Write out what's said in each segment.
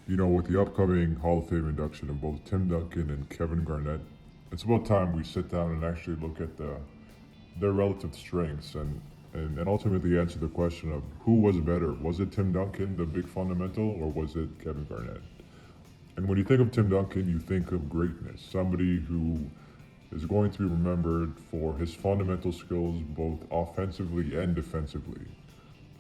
With the upcoming Hall of Fame induction of both Tim Duncan and Kevin Garnett, it's about time we sit down and actually look at their relative strengths and ultimately answer the question of who was better. Was it Tim Duncan, the big fundamental, or was it Kevin Garnett? And when you think of Tim Duncan, you think of greatness, somebody who is going to be remembered for his fundamental skills both offensively and defensively.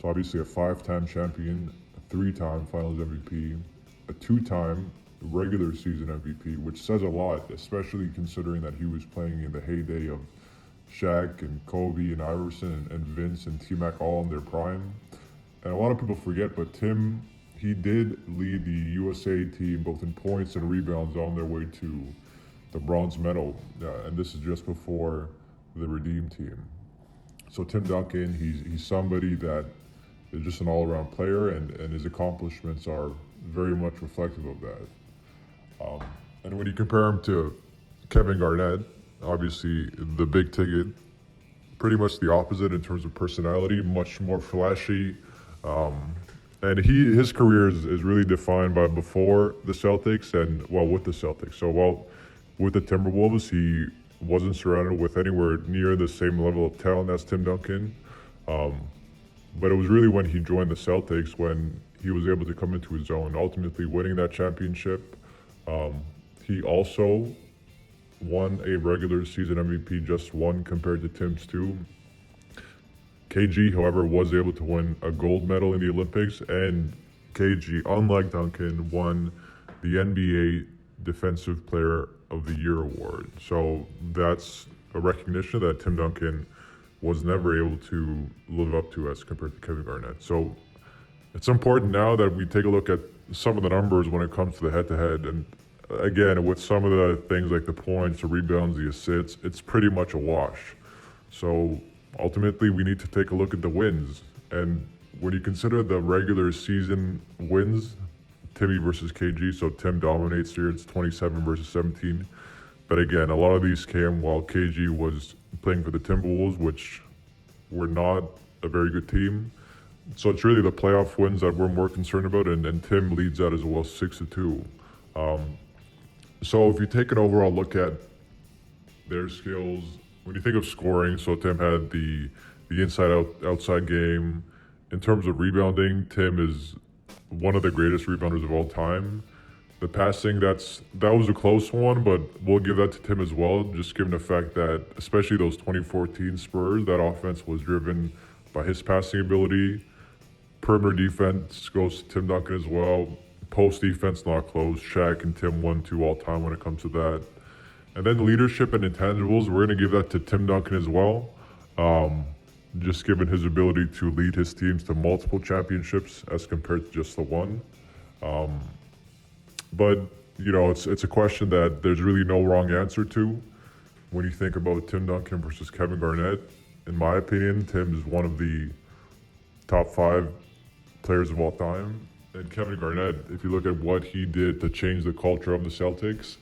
So obviously a five-time champion, a three-time Finals MVP, a two-time regular season MVP, which says a lot, especially considering that he was playing in the heyday of Shaq and Kobe and Iverson and Vince and T-Mac all in their prime. And a lot of people forget, but Tim, he did lead the USA team both in points and rebounds on their way to the bronze medal. And this is just before the Redeem team. So Tim Duncan, he's somebody that is just an all-around player, and his accomplishments are very much reflective of that. And when you compare him to Kevin Garnett, obviously the big ticket, pretty much the opposite in terms of personality, much more flashy. And his career is really defined by before the Celtics and, with the Celtics. So while with the Timberwolves, he wasn't surrounded with anywhere near the same level of talent as Tim Duncan. But it was really when he joined the Celtics when he was able to come into his own, ultimately winning that championship. He also won a regular season MVP, just one compared to Tim's two. KG, however, was able to win a gold medal in the Olympics, and KG, unlike Duncan, won the NBA Defensive Player of the Year award. So that's a recognition that Tim Duncan was never able to live up to as compared to Kevin Garnett. So it's important now that we take a look at some of the numbers when it comes to the head-to-head. And again, with some of the things like the points, the rebounds, the assists, it's pretty much a wash. So ultimately, we need to take a look at the wins. And when you consider the regular season wins, Timmy versus KG, so Tim dominates here, it's 27 versus 17. But again, a lot of these came while KG was playing for the Timberwolves, which were not a very good team. So it's really the playoff wins that we're more concerned about, and Tim leads that as well, 6-2. So if you take an overall look at their skills, when you think of scoring, so Tim had the inside-outside game. In terms of rebounding, Tim is one of the greatest rebounders of all time. The passing, that was a close one, but we'll give that to Tim as well, just given the fact that, especially those 2014 Spurs, that offense was driven by his passing ability. Perimeter defense goes to Tim Duncan as well. Post defense, not close. Shaq and Tim 1-2 all time when it comes to that. And then leadership and intangibles, we're going to give that to Tim Duncan as well. Just given his ability to lead his teams to multiple championships as compared to just the one. But, it's a question that there's really no wrong answer to when you think about Tim Duncan versus Kevin Garnett. In my opinion, Tim is one of the top 5 players of all time. And Kevin Garnett, if you look at what he did to change the culture of the Celtics,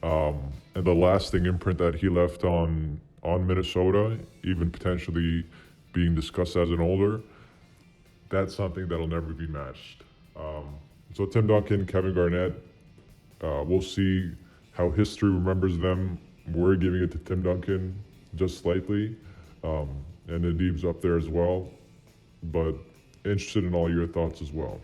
and the lasting imprint that he left on Minnesota, even potentially being discussed as an older, that's something that'll never be matched. So Tim Duncan, Kevin Garnett, we'll see how history remembers them. We're giving it to Tim Duncan just slightly, and Nadeem's up there as well. But interested in all your thoughts as well.